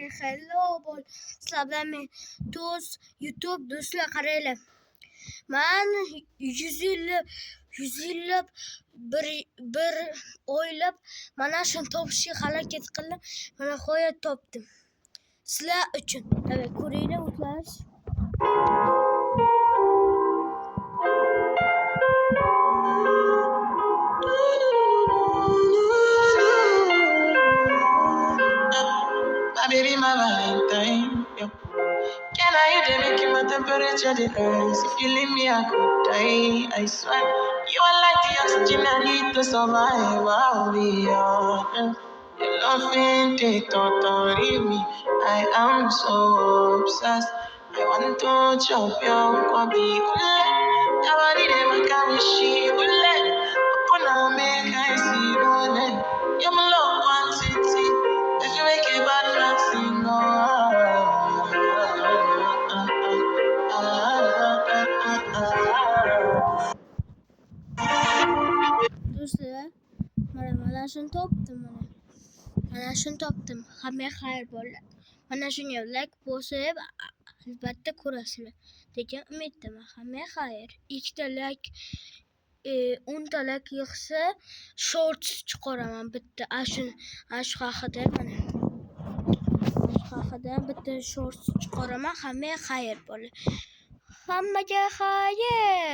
Hello bol. Sizlar bilan men do'st YouTube do'stlar qaranglar. Men 100 yillab bir o'ylab mana shuni topishga harakat qildim. Mana nihoyat topdim. Sizlar uchun. Evet, ko'ringlar o'tlash. My baby, my Valentine. Yo. Can I you dey make my temperature dey rise? If you leave me, I could die. I swear. You are like the oxygen I need to survive. I'll be honest. Your loving take totally me. I am so obsessed. I want to chop your kwabi ule. Your body dey make me shake ule. Open up, make I see ule. You're my love quantity. If you make a bad man sing, Do'stlar, mana shuni topdim mana. Mana shuni topdim. Hammaga xayr bo'lsin. Mana shunga like bosib, albatta ko'rasizlar degan umiddaman. Hammaga xayr. 2 ta like 10 ta like yig'sa shorts chiqaraman bitta. Shu haqida mana. Shu haqida bitta shorts chiqaraman. Hammaga xayr bo'lsin. Hammaga xayr.